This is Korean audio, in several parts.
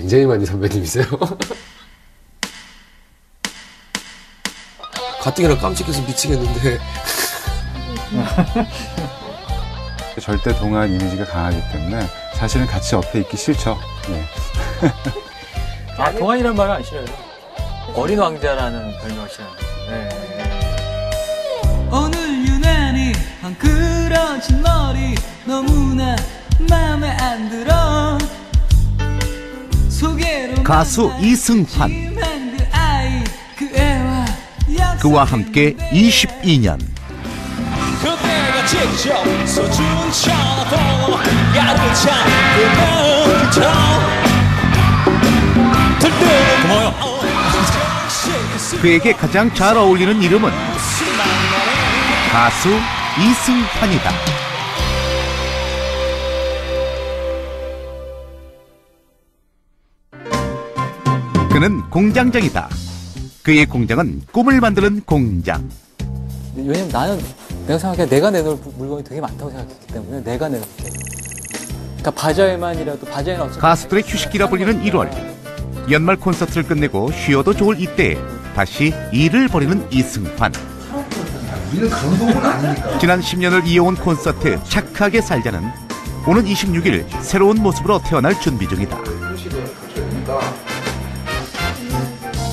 굉장히 많이 선배님이세요. 가뜩이나 깜찍해서 미치겠는데. 절대 동안 이미지가 강하기 때문에 사실은 같이 옆에 있기 싫죠. 예. 아, 동안이란 말은 안 싫어요. 어린 왕자라는 별명을 싫어요. 네. 오늘 유난히 헝클어진 머리 너무나 마음에 안 들어. 가수 이승환. 그와 함께 22년. 그대가 직접 써준 차도 야릇한 고마워요. 그에게 가장 잘 어울리는 이름은 가수 이승환이다. 그는 공장장이다. 그의 공장은 꿈을 만드는 공장. 왜냐면 나는 내가 생각해 내가 내놓을 물건이 되게 많다고 생각했기 때문에 내가 내놓을게. 그러니까 바자회만이라도 바자회는 어차피 가수들의 휴식기라 불리는 1월. 연말 콘서트를 끝내고 쉬어도 좋을 이때에 다시 일을 벌이는 이승환. 우리는 감독은 아니니까. 지난 10년을 이어온 콘서트 착하게 살자는 오는 26일 새로운 모습으로 태어날 준비 중이다.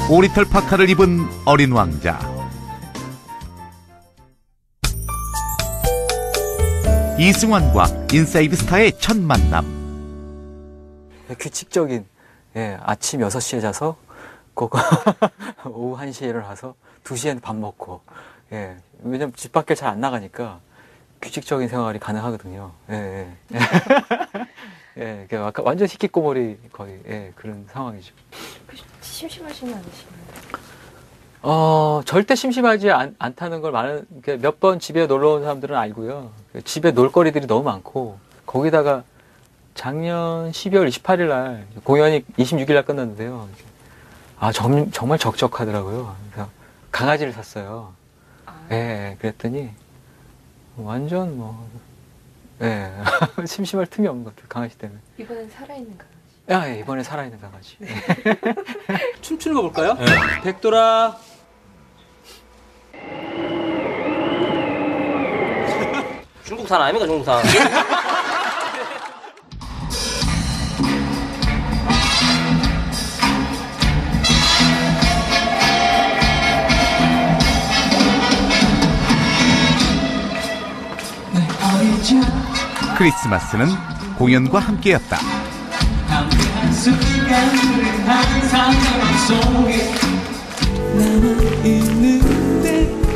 오리털 파카를 입은 어린 왕자. 이승환과 인사이드 스타의 첫 만남. 규칙적인 아침 6시에 자서 오후 1시에 일어나서 2시에는 밥 먹고 왜냐면 집 밖에 잘 안 나가니까 규칙적인 생활이 가능하거든요. 그러니까 완전 히키코모리 거의 그런 상황이죠. 심심하시면 않으시나요? 절대 심심하지 않다는 걸 몇 번 집에 놀러 온 사람들은 알고요. 집에 놀거리들이 너무 많고, 거기다가 작년 12월 28일 날, 공연이 26일 날 끝났는데요. 정말 적적하더라고요. 그래서 강아지를 샀어요. 그랬더니, 완전 심심할 틈이 없는 것 같아요. 강아지 때문에. 이번엔 살아있는 강아지. 이번에 살아있는 강아지. 춤추는 거 볼까요? 백돌아. 중국산 아닙니까, 중국산? 크리스마스는 공연과 함께였다.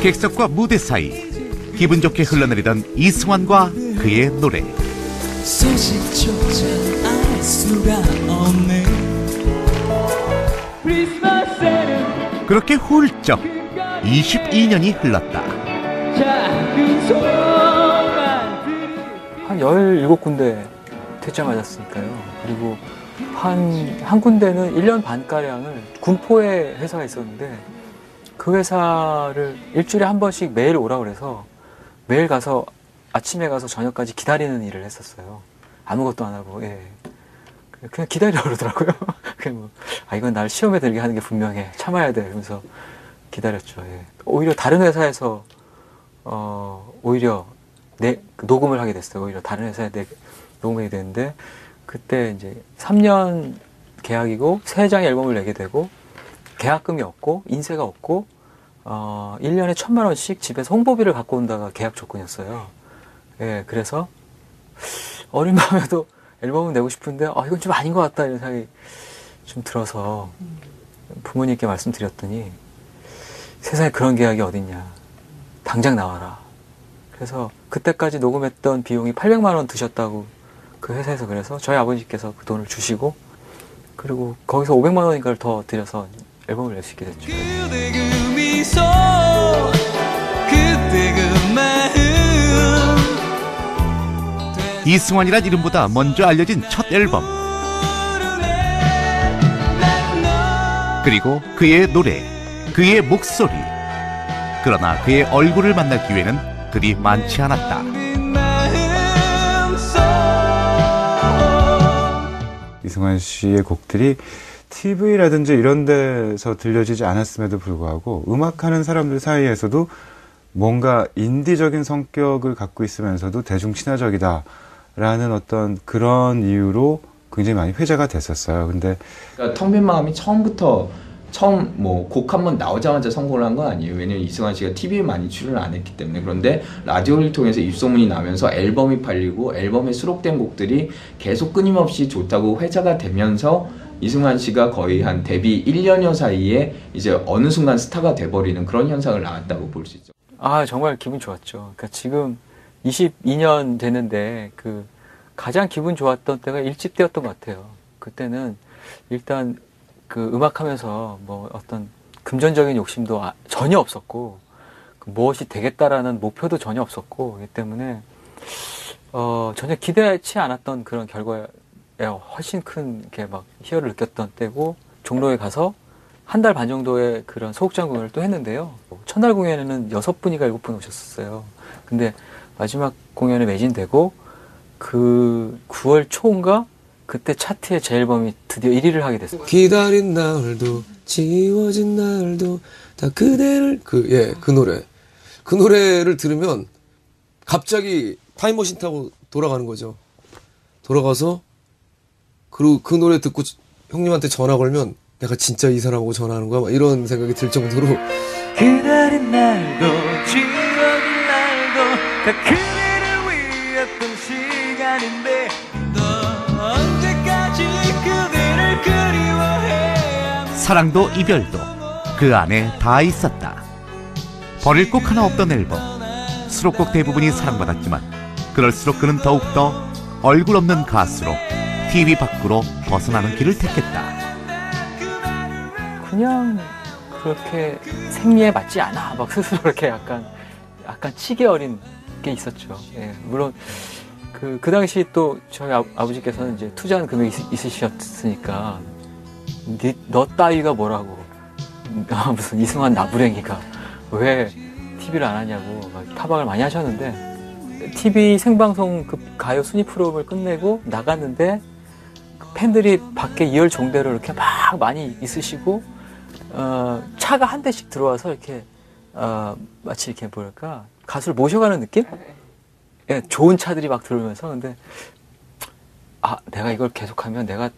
객석과 무대 사이 기분 좋게 흘러내리던 이승환과 그의 노래. 그렇게 훌쩍 22년이 흘렀다. 한 17군데 퇴짜 맞았으니까요. 그리고 한 군데는 1년 반가량을 군포에 회사가 있었는데 그 회사를 일주일에 한 번씩 매일 오라고 그래서 매일 가서 아침에 가서 저녁까지 기다리는 일을 했었어요. 아무것도 안 하고 그냥 기다리라고 그러더라고요. 그냥 이건 날 시험에 들게 하는 게 분명해. 참아야 돼. 그러면서 기다렸죠. 오히려 다른 회사에서 오히려 녹음을 하게 됐어요. 오히려 다른 회사에 녹음하게 됐는데 그때 이제 3년 계약이고 3장의 앨범을 내게 되고 계약금이 없고 인세가 없고 1년에 1,000만 원씩 집에서 홍보비를 갖고 온다가 계약 조건이었어요. 그래서 어린 마음에도 앨범을 내고 싶은데 이건 좀 아닌 것 같다 이런 생각이 좀 들어서 부모님께 말씀드렸더니 세상에 그런 계약이 어딨냐. 당장 나와라. 그래서 그때까지 녹음했던 비용이 800만 원 드셨다고 그 회사에서 그래서 저희 아버지께서 그 돈을 주시고 그리고 거기서 500만 원인가를 더 들여서 앨범을 낼 수 있게 됐죠. 그대 그 미소 그대 그 마음. 이승환이란 이름보다 먼저 알려진 첫 앨범. 그리고 그의 노래, 그의 목소리. 그러나 그의 얼굴을 만날 기회는 그리 많지 않았다. 이승환 씨의 곡들이 TV라든지 이런 데서 들려지지 않았음에도 불구하고 음악하는 사람들 사이에서도 뭔가 인디적인 성격을 갖고 있으면서도 대중 친화적이다라는 어떤 그런 이유로 굉장히 많이 회자가 됐었어요. 근데 그러니까 텅 빈 마음이 처음부터 뭐 곡 한 번 나오자마자 성공을 한 건 아니에요. 왜냐면 이승환 씨가 TV에 많이 출연을 안 했기 때문에. 그런데 라디오를 통해서 입소문이 나면서 앨범이 팔리고 앨범에 수록된 곡들이 계속 끊임없이 좋다고 회자가 되면서 이승환 씨가 거의 한 데뷔 1년여 사이에 이제 어느 순간 스타가 돼버리는 그런 현상을 나왔다고 볼 수 있죠. 아, 정말 기분 좋았죠. 그러니까 지금 22년 됐는데 그 가장 기분 좋았던 때가 1집 때였던 것 같아요. 그때는 일단 그 음악하면서 뭐 어떤 금전적인 욕심도 전혀 없었고 무엇이 되겠다라는 목표도 전혀 없었고 그렇기 때문에 전혀 기대치 않았던 그런 결과에 훨씬 큰 이렇게 막 희열을 느꼈던 때고 종로에 가서 한 달 반 정도의 그런 소극장 공연을 또 했는데요. 첫날 공연에는 6분인가 7분 오셨었어요. 근데 마지막 공연에 매진되고 그 9월 초인가 그때 차트의 제 앨범이 드디어 1위를 하게 됐어요. 기다린 날도 지워진 날도 다 그대를 그 노래. 그 노래를 들으면 갑자기 타임머신 타고 돌아가는 거죠. 돌아가서 그리고 그 노래 듣고 형님한테 전화 걸면 내가 진짜 이 사람하고 전화하는 거야? 막 이런 생각이 들 정도로 기다린 날도 지워진 날도 다 그대를 위했던 시간인데 너 언제까지 그대를 그리워해. 사랑도 이별도 그 안에 다 있었다. 버릴 곡 하나 없던 앨범. 수록곡 대부분이 사랑받았지만 그럴수록 그는 더욱더 얼굴 없는 가수로 TV 밖으로 벗어나는 길을 택했다. 그냥 그렇게 생리에 맞지 않아 막 스스로 이렇게 약간 치기 어린 게 있었죠. 예, 물론 그 당시 또 저희 아버지께서는 이제 투자한 금액이 있으셨으니까 너 따위가 뭐라고 무슨 이승환 나부랭이가 왜 TV를 안 하냐고 막 타박을 많이 하셨는데 TV 생방송 그 가요 순위 프로그램을 끝내고 나갔는데 팬들이 밖에 2열 종대로 이렇게 막 많이 있으시고 차가 한 대씩 들어와서 이렇게 마치 이렇게 뭐랄까 가수를 모셔가는 느낌? 예, 좋은 차들이 막 들어오면서 근데 내가 이걸 계속하면 내가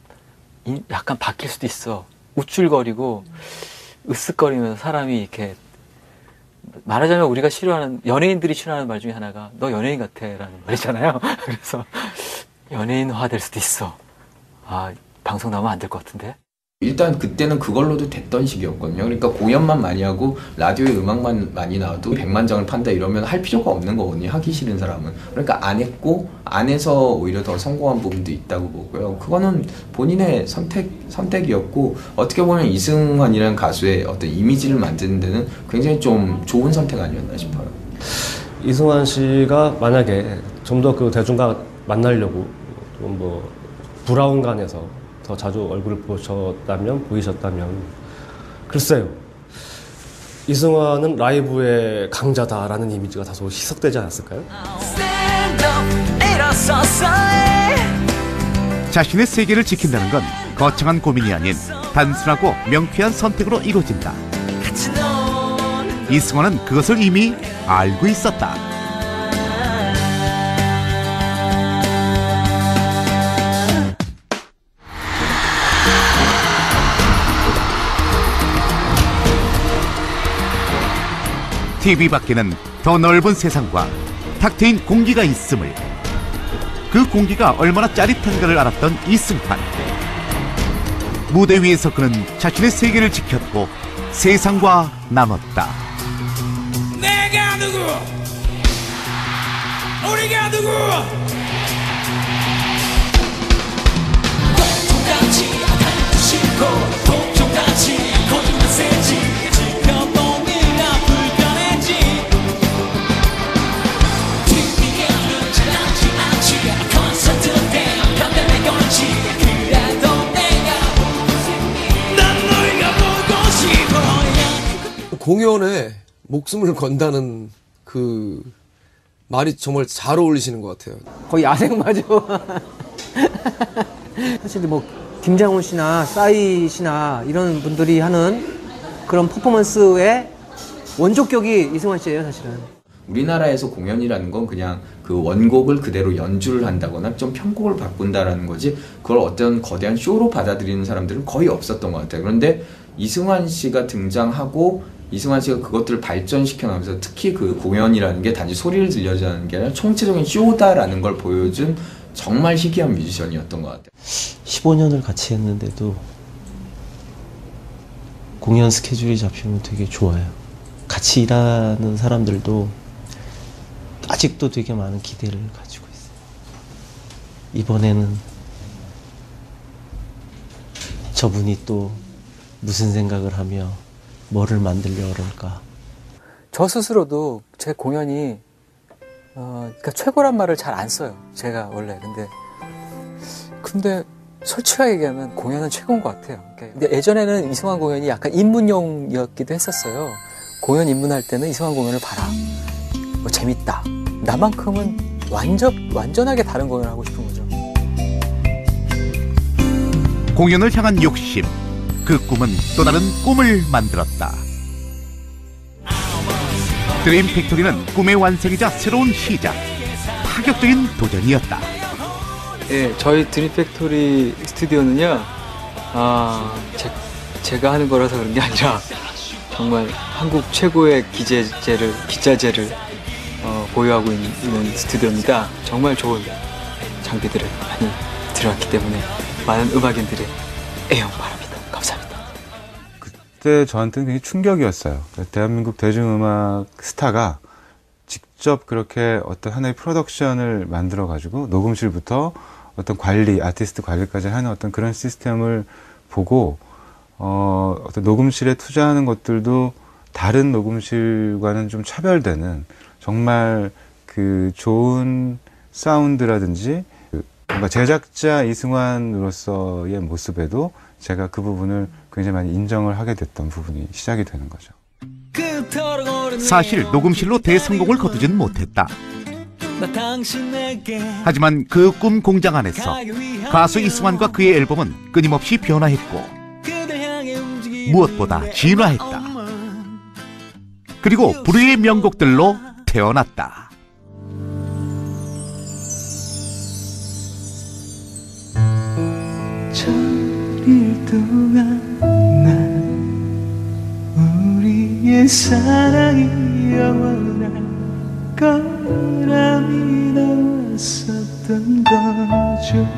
약간 바뀔 수도 있어. 우쭐거리고 으쓱거리면서 사람이 이렇게 말하자면 우리가 싫어하는 연예인들이 싫어하는 말 중에 하나가 너 연예인 같아라는 말이잖아요. 그래서 연예인화 될 수도 있어. 방송 나오면 안 될 것 같은데. 일단 그때는 그걸로도 됐던 시기였거든요. 그러니까 공연만 많이 하고 라디오에 음악만 많이 나와도 100만 장을 판다 이러면 할 필요가 없는 거거든요. 하기 싫은 사람은. 그러니까 안 했고 안 해서 오히려 더 성공한 부분도 있다고 보고요. 그거는 본인의 선택이었고 어떻게 보면 이승환이라는 가수의 어떤 이미지를 만드는 데는 굉장히 좀 좋은 선택 아니었나 싶어요. 이승환 씨가 만약에 좀 더 그 대중과 만나려고 좀 뭐 브라운관에서 더 자주 얼굴을 보이셨다면 글쎄요. 이승환은 라이브의 강자다라는 이미지가 다소 희석되지 않았을까요? 자신의 세계를 지킨다는 건 거창한 고민이 아닌 단순하고 명쾌한 선택으로 이루어진다. 이승환은 그것을 이미 알고 있었다. TV 밖에는 더 넓은 세상과 탁 트인 공기가 있음을, 그 공기가 얼마나 짜릿한가를 알았던 이승환. 무대 위에서 그는 자신의 세계를 지켰고 세상과 나눴다. 내가 누구? 우리가 누구? 똑똑하지 않고 싶고 독종같이 거짓말 세지 지켜보느라 불편해지 TV에 눈치나지 않지 콘서트 때 편견에 걸지 그래도 내가 난 너희가 보고 싶어. 공연에 목숨을 건다는 그 말이 정말 잘 어울리시는 것 같아요. 거의 야생마죠. 사실 뭐 김장훈 씨나 싸이 씨나 이런 분들이 하는 그런 퍼포먼스의 원조격이 이승환 씨예요, 사실은. 우리나라에서 공연이라는 건 그냥 그 원곡을 그대로 연주를 한다거나 좀 편곡을 바꾼다라는 거지, 그걸 어떤 거대한 쇼로 받아들이는 사람들은 거의 없었던 것 같아요. 그런데 이승환 씨가 등장하고 이승환 씨가 그것들을 발전시켜 나가면서, 특히 그 공연이라는 게 단지 소리를 들려주는 게 아니라 총체적인 쇼다라는 걸 보여준 정말 희귀한 뮤지션이었던 것 같아요. 15년을 같이 했는데도 공연 스케줄이 잡히면 되게 좋아요. 같이 일하는 사람들도 아직도 되게 많은 기대를 가지고 있어요. 이번에는 저분이 또 무슨 생각을 하며 뭐를 만들려 그럴까. 저 스스로도 제 공연이 그러니까 최고란 말을 잘 안 써요, 제가 원래. 근데 솔직하게 얘기하면 공연은 최고인 것 같아요. 근데 예전에는 이승환 공연이 약간 입문용이었기도 했었어요. 공연 입문할 때는 이승환 공연을 봐라, 뭐 재밌다, 나만큼은 완전하게 다른 공연을 하고 싶은 거죠. 공연을 향한 욕심, 그 꿈은 또 다른 꿈을 만들었다. 드림 팩토리는 꿈의 완성이자 새로운 시작, 파격적인 도전이었다. 예, 저희 드림 팩토리 스튜디오는요, 제가 하는 거라서 그런 게 아니라 정말 한국 최고의 기자재를 보유하고 있는 스튜디오입니다. 정말 좋은 장비들을 많이 들여왔기 때문에 많은 음악인들의 애용 바랍니다. 감사합니다. 그때 저한테는 굉장히 충격이었어요. 대한민국 대중음악 스타가 직접 그렇게 어떤 하나의 프로덕션을 만들어가지고 녹음실부터 어떤 관리, 아티스트 관리까지 하는 어떤 그런 시스템을 보고, 어떤 녹음실에 투자하는 것들도 다른 녹음실과는 좀 차별되는 정말 그 좋은 사운드라든지, 뭔가 제작자 이승환으로서의 모습에도 제가 그 부분을 굉장히 많이 인정을 하게 됐던 부분이 시작이 되는 거죠. 사실 녹음실로 대성공을 거두진 못했다. 하지만 그 꿈 공장 안에서 가수 이승환과 그의 앨범은 끊임없이 변화했고 무엇보다 진화했다. 그리고 불후의 명곡들로 태어났다. 천일 동안 난 우리의 사랑이 영원할 거라 믿었었던 거죠.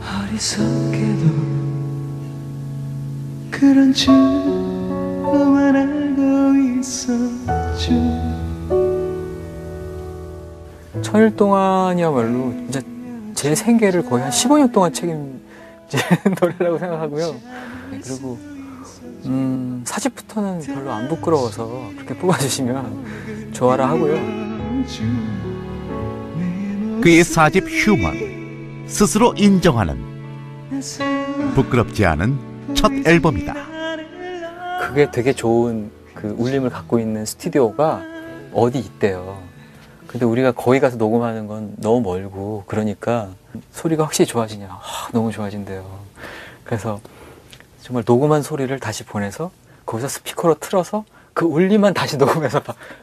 어리석게도 그런 줄만 알고 있었죠. 천일 동안이야말로 진짜 제 생계를 거의 한 15년 동안 책임진 노래라고 생각하고요. 그리고 사집부터는 별로 안 부끄러워서 그렇게 뽑아주시면 좋아라 하고요. 그의 사집 휴먼, 스스로 인정하는 부끄럽지 않은 첫 앨범이다. 그게 되게 좋은 그 울림을 갖고 있는 스튜디오가 어디 있대요. 근데 우리가 거기 가서 녹음하는 건 너무 멀고 그러니까 소리가 확실히 좋아지냐? 너무 좋아진대요. 그래서 정말 녹음한 소리를 다시 보내서 거기서 스피커로 틀어서 그 울림만 다시 녹음해서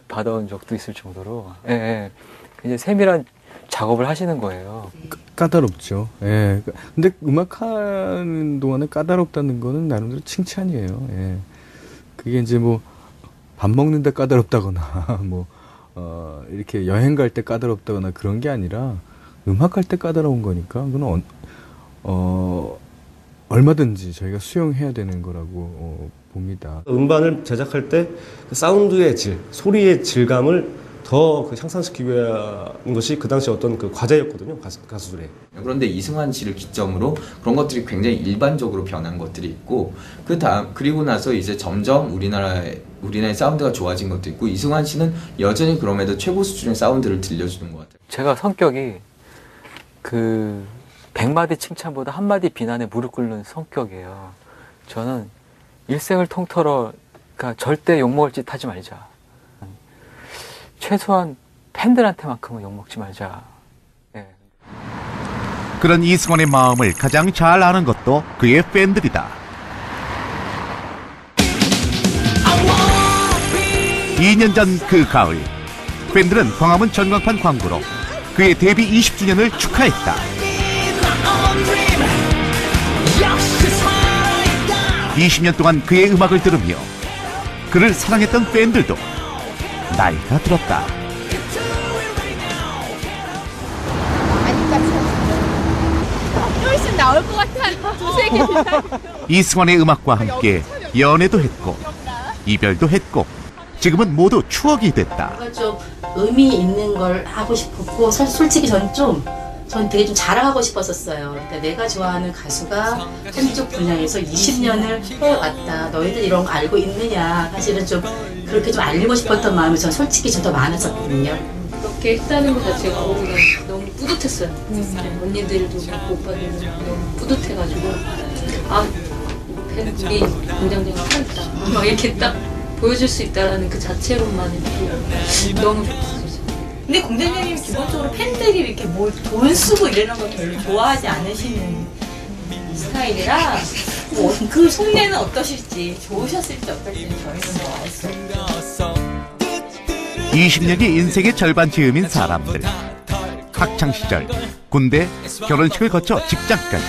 받아온 적도 있을 정도로 굉장히 세밀한 작업을 하시는 거예요. 까다롭죠. 예. 근데 음악하는 동안에 까다롭다는 거는 나름대로 칭찬이에요. 예. 그게 이제 뭐 밥 먹는데 까다롭다거나 이렇게 여행 갈 때 까다롭다거나 그런 게 아니라 음악할 때 까다로운 거니까 그건 얼마든지 저희가 수용해야 되는 거라고 봅니다. 음반을 제작할 때 그 사운드의 질, 소리의 질감을 더 향상시키기 위한 것이 그 당시 어떤 그 과제였거든요, 가수들의. 그런데 이승환 씨를 기점으로 그런 것들이 굉장히 일반적으로 변한 것들이 있고, 그리고 나서 이제 점점 우리나라의 사운드가 좋아진 것도 있고, 이승환 씨는 여전히 그럼에도 최고 수준의 사운드를 들려주는 것 같아요. 제가 성격이 그 100마디 칭찬보다 1마디 비난에 무릎 꿇는 성격이에요. 저는 일생을 통틀어 그러니까 절대 욕먹을 짓 하지 말자. 최소한 팬들한테만큼은 욕먹지 말자. 예. 그런 이승환의 마음을 가장 잘 아는 것도 그의 팬들이다. 2년 전 그 가을, 팬들은 광화문 전광판 광고로 그의 데뷔 20주년을 축하했다. 20년 동안 그의 음악을 들으며 그를 사랑했던 팬들도 나이가 들었다. 좀 있으면 나올 것 같아요. 두세 개. 이승환의 음악과 함께 연애도 했고 이별도 했고 지금은 모두 추억이 됐다. 뭔가 좀 의미 있는 걸 하고 싶었고 솔직히 전 되게 좀 자랑하고 싶었었어요. 그러니까 내가 좋아하는 가수가 한쪽 분야에서 20년을 해왔다. 너희들 이런 거 알고 있느냐. 사실은 좀 그렇게 좀 알리고 싶었던 마음이 전 솔직히 좀 더 많았었거든요. 그렇게 했다는 것 자체가 너무 뿌듯했어요. 언니들도 그렇고 오빠들도 너무 뿌듯해가지고 우리 공장장이 살았다. 막 이렇게 딱 보여줄 수 있다는 그 자체로만해도 너무 좋았어요. 근데 공장장님 기본적으로 팬들이 이렇게 뭘 돈 쓰고 이러는 거 별로 좋아하지 않으시는 스타일이라 그 속내는 어떠실지 좋으셨을지 어떨지 저희는 뭐 알 수 없죠. 20년이 인생의 절반 즈음인 사람들. 학창시절, 군대, 결혼식을 거쳐 직장까지.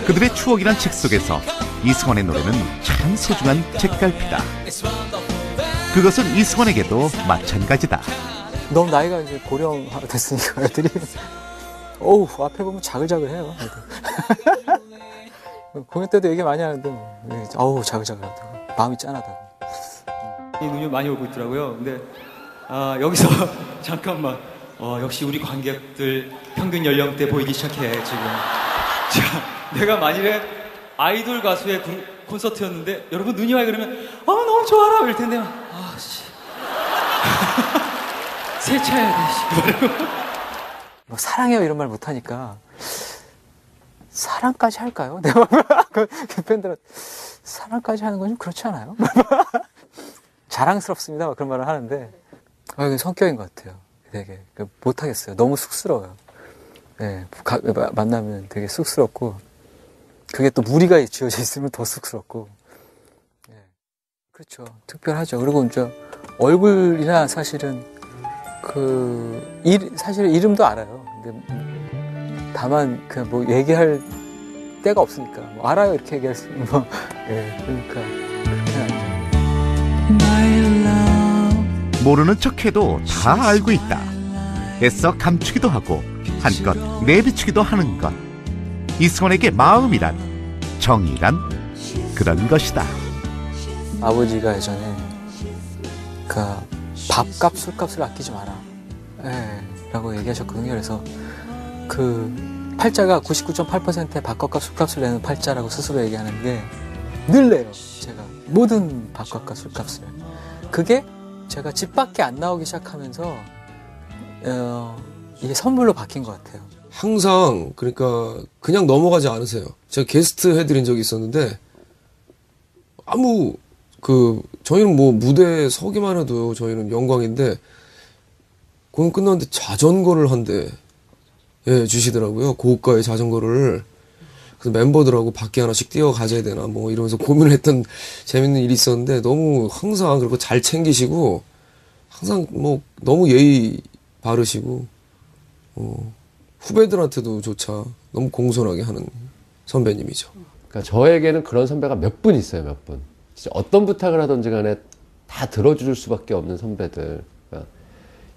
그들의 추억이란 책 속에서 이승환의 노래는 참 소중한 책갈피다. 그것은 이승환에게도 마찬가지다. 너무 나이가 이제 고령 됐으니까 애들이 어우 앞에 보면 자글자글해요. 공연 때도 얘기 많이 하는데 어우 자글자글하다고 마음이 짠하다고. 이 눈이 많이 오고 있더라고요. 근데 여기서 잠깐만 역시 우리 관객들 평균 연령대 보이기 시작해 지금. 자, 내가 만일에 아이돌 가수의 콘서트였는데 여러분 눈이 와요 그러면 너무 좋아라 이럴 텐데 씨. 세차해야 돼. 뭐 사랑해요 이런 말 못하니까 사랑까지 할까요? 내가 그 팬들은 사랑까지 하는 건 좀 그렇지 않아요? 자랑스럽습니다. 그런 말을 하는데 이게 성격인 것 같아요. 되게 못하겠어요. 너무 쑥스러워요. 네, 만나면 되게 쑥스럽고 그게 또 무리가 지어져 있으면 더 쑥스럽고 네. 그렇죠. 특별하죠. 그리고 이제 얼굴이나 사실은 사실 이름도 알아요. 근데 다만 그냥 뭐 얘기할 데가 없으니까 뭐 알아요 이렇게 얘기할 수 뭐 예, 그러니까 모르는 척해도 다 알고 있다. 애써 감추기도 하고 한껏 내비치기도 하는 것. 이승환에게 마음이란 정이란 그런 것이다. 아버지가 예전에 밥값, 술값을 아끼지 마라. 라고 얘기하셨거든요. 그래서 그 팔자가 99.8%의 밥값과 술값을 내는 팔자라고 스스로 얘기하는 게 늘 내요. 제가 모든 밥값과 술값을. 그게 제가 집 밖에 안 나오기 시작하면서 이게 선물로 바뀐 것 같아요. 항상 그러니까 그냥 넘어가지 않으세요. 제가 게스트 해드린 적이 있었는데 저희는 뭐 무대에 서기만 해도 저희는 영광인데 공연 끝났는데 자전거를 한 대 주시더라고요. 고가의 자전거를. 그래서 멤버들하고 밖에 하나씩 뛰어 가져야 되나 뭐 이러면서 고민을 했던 재밌는 일이 있었는데 너무 항상 그리고 잘 챙기시고 항상 뭐 너무 예의 바르시고 후배들한테도 조차 너무 공손하게 하는 선배님이죠. 그러니까 저에게는 그런 선배가 몇 분 있어요, 몇 분. 진짜 어떤 부탁을 하든지 간에 다 들어줄 수밖에 없는 선배들. 그러니까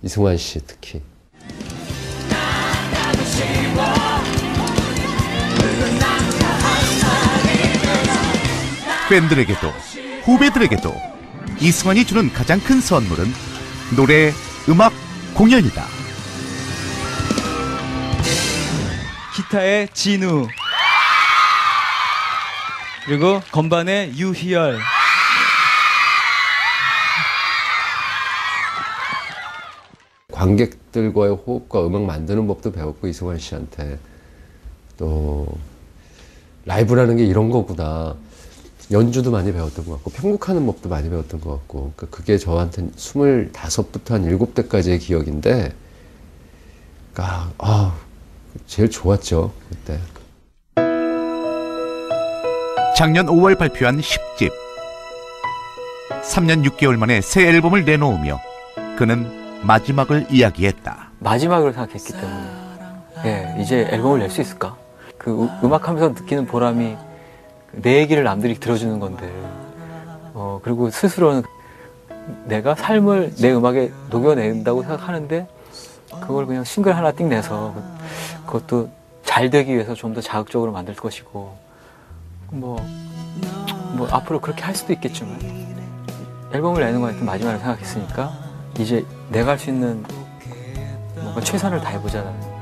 이승환 씨 특히. 팬들에게도 후배들에게도 이승환이 주는 가장 큰 선물은 노래, 음악, 공연이다. 기타의 진우 그리고 건반의 유희열 관객들과의 호흡과 음악 만드는 법도 배웠고 이승환 씨한테 또 라이브라는 게 이런 거구나. 연주도 많이 배웠던 것 같고 편곡하는 법도 많이 배웠던 것 같고 그러니까 그게 저한테는 25부터 한 7대까지의 기억인데 그러니까 제일 좋았죠, 그때. 작년 5월 발표한 10집. 3년 6개월 만에 새 앨범을 내놓으며 그는 마지막을 이야기했다. 마지막으로 생각했기 때문에 예, 이제 앨범을 낼 수 있을까? 그 음악하면서 느끼는 보람이 내 얘기를 남들이 들어주는 건데 그리고 스스로는 내가 삶을 내 음악에 녹여낸다고 생각하는데 그걸 그냥 싱글 하나 띵 내서 그것도 잘 되기 위해서 좀 더 자극적으로 만들 것이고 뭐 앞으로 그렇게 할 수도 있겠지만 앨범을 내는 거 하여튼 마지막으로 생각했으니까 이제 내가 할 수 있는 뭔가 최선을 다해보자는.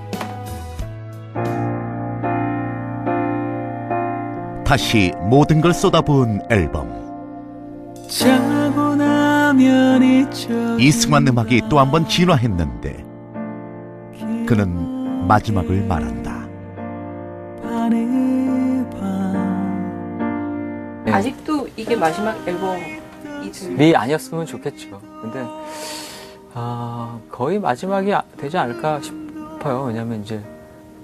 다시 모든 걸 쏟아부은 앨범. 자고 나면 잊혀 이승환 음악이 또 한 번 진화했는데 그는 마지막을 말한다. 아직도 이게 마지막 앨범이 아니었으면 좋겠죠. 근데 거의 마지막이 되지 않을까 싶어요. 왜냐면 이제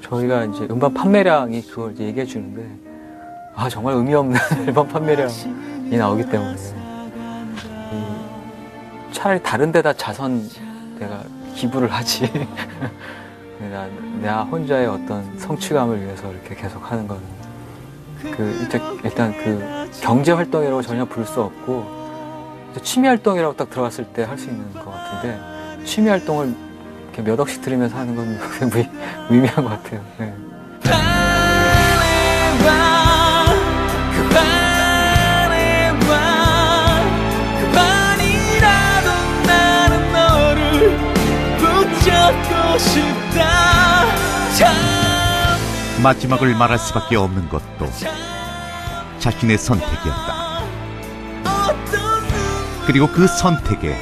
저희가 이제 음반 판매량이 그걸 이제 얘기해 주는데 정말 의미 없는 앨범 판매량이 나오기 때문에 차라리 다른 데다 자선 내가 기부를 하지. 내가 혼자의 어떤 성취감을 위해서 이렇게 계속 하는 건 일단 그 경제 활동이라고 전혀 부를 수 없고 취미 활동이라고 딱 들어갔을 때 할 수 있는 것 같은데 취미 활동을 이렇게 몇 억씩 들이면서 하는 건 무의미한 것 같아요. 네. 마지막을 말할 수밖에 없는 것도 자신의 선택이었다. 그리고 그 선택에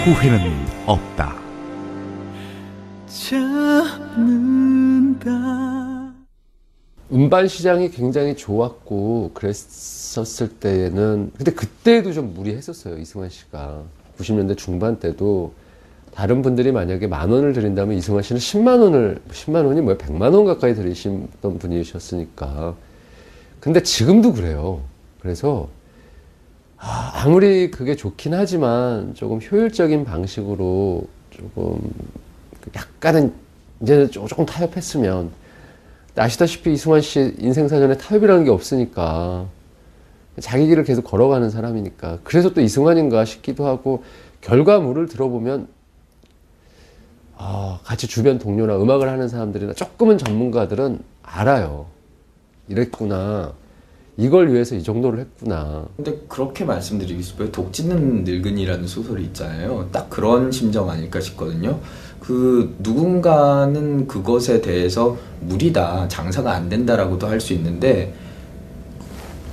후회는 없다. 음반 시장이 굉장히 좋았고 그랬었을 때는 근데 그때도 좀 무리했었어요. 이승환 씨가 90년대 중반 때도 다른 분들이 만약에 10,000원을 드린다면 이승환 씨는 10만 원이 뭐야 100만 원 가까이 들이시던 분이셨으니까. 근데 지금도 그래요. 그래서 아무리 그게 좋긴 하지만 조금 효율적인 방식으로 조금 약간은 이제는 조금 타협했으면, 아시다시피 이승환 씨 인생사전에 타협이라는 게 없으니까 자기 길을 계속 걸어가는 사람이니까 그래서 또 이승환인가 싶기도 하고, 결과물을 들어보면 같이 주변 동료나 음악을 하는 사람들이나 조금은 전문가들은 알아요. 이랬구나. 이걸 위해서 이 정도를 했구나. 근데 그렇게 말씀드리고 싶어요. 독 찢는 늙은이라는 소설이 있잖아요. 딱 그런 심정 아닐까 싶거든요. 누군가는 그것에 대해서 무리다, 장사가 안 된다라고도 할 수 있는데,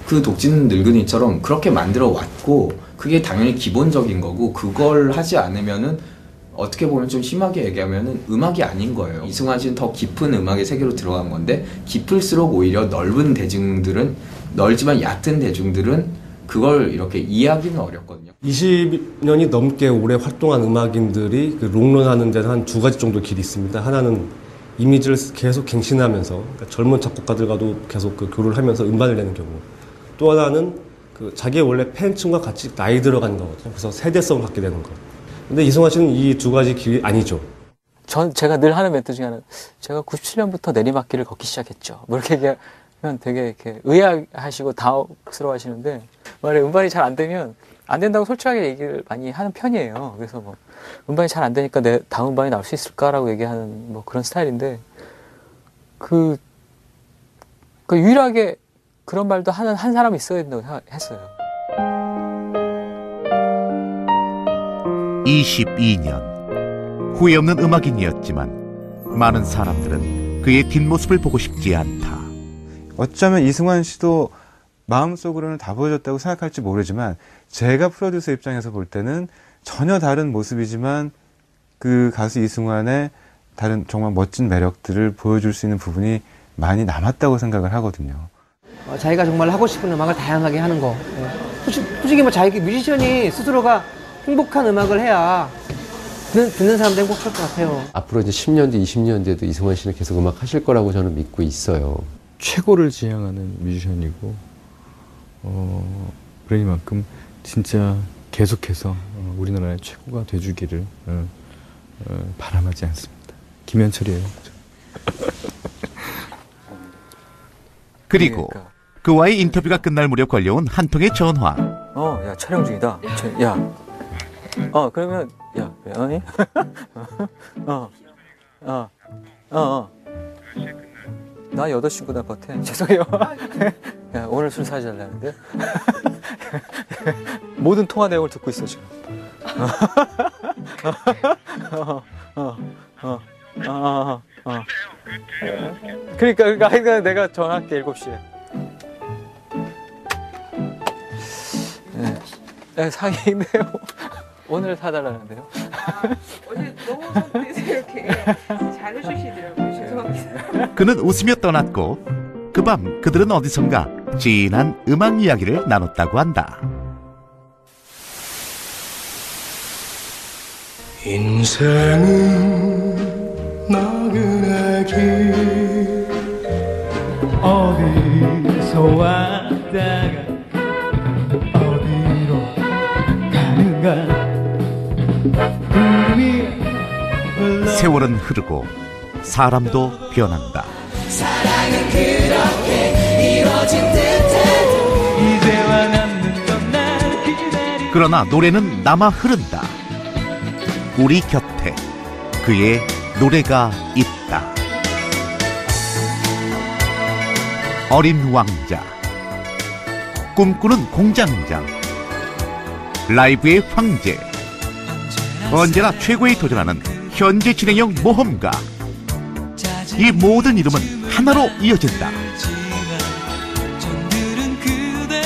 그 독 찢는 늙은이처럼 그렇게 만들어 왔고, 그게 당연히 기본적인 거고, 그걸 하지 않으면은 어떻게 보면 좀 심하게 얘기하면은 음악이 아닌 거예요. 이승환 씨는 더 깊은 음악의 세계로 들어간 건데, 깊을수록 오히려 넓지만 얕은 대중들은 그걸 이렇게 이해하기는 어렵거든요. 20년이 넘게 오래 활동한 음악인들이 롱런하는 데는 한 두 가지 정도 길이 있습니다. 하나는 이미지를 계속 갱신하면서, 그러니까 젊은 작곡가들과도 계속 교류를 하면서 음반을 내는 경우. 또 하나는 자기의 원래 팬층과 같이 나이 들어가는 거거든요. 그래서 세대성을 갖게 되는 거. 근데 이승환 씨는 이 두 가지 길이 아니죠. 제가 늘 하는 멘트 중에 하나는, 제가 97년부터 내리막길을 걷기 시작했죠. 뭐 이렇게 얘기하면 되게 이렇게 의아하시고 당혹스러워 하시는데, 만약에 음반이 잘 안 되면, 안 된다고 솔직하게 얘기를 많이 하는 편이에요. 그래서 음반이 잘 안 되니까 내 다음 음반이 나올 수 있을까라고 얘기하는 그런 스타일인데, 유일하게 그런 말도 하는 한 사람이 있어야 된다고 했어요. 22년 후회 없는 음악인이었지만 많은 사람들은 그의 뒷모습을 보고 싶지 않다. 어쩌면 이승환 씨도 마음속으로는 다 보여줬다고 생각할지 모르지만, 제가 프로듀서 입장에서 볼 때는 전혀 다른 모습이지만 그 가수 이승환의 다른 정말 멋진 매력들을 보여줄 수 있는 부분이 많이 남았다고 생각을 하거든요. 자기가 정말 하고 싶은 음악을 다양하게 하는 거. 솔직히 자기 뮤지션이 스스로가 행복한 음악을 해야 듣는 사람들은 꼭 그럴 것 같아요. 앞으로 이제 10년 뒤, 20년 뒤에도 이승환 씨는 계속 음악 하실 거라고 저는 믿고 있어요. 최고를 지향하는 뮤지션이고, 그러니만큼 진짜 계속해서 우리나라의 최고가 돼주기를 바람하지 않습니다. 김현철이에요. 그리고 그와의 인터뷰가 끝날 무렵 걸려온 한 통의 전화. 야, 촬영 중이다. 그러면, 야, 왜 아니? 나 8시 끝날 것 같아. 죄송해요. 야, 오늘 술 사지 않려는데? 모든 통화 내용을 듣고 있어, 지금. 그러니까 내가 전화할게, 7시에. 네, 사기인데요. 오늘 사달라는데요. 어제 너무 선뜻해서 이렇게 잘해주시더라고요. 죄송합니다. 그는 웃으며 떠났고 그 밤 그들은 어디선가 진한 음악 이야기를 나눴다고 한다. 인생은 나그네 길 어디서 왔다가 어디로 가는가. 세월은 흐르고 사람도 변한다. 사랑은 그렇게 이루어진 듯해도 이제와 남는 날 기다리. 그러나 노래는 남아 흐른다. 우리 곁에 그의 노래가 있다. 어린 왕자, 꿈꾸는 공장장, 라이브의 황제, 언제나 최고에 도전하는 현재 진행형 모험가. 이 모든 이름은 하나로 이어진다.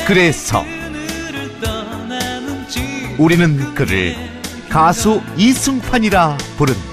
그래서 우리는 그를 가수 이승환이라 부른다.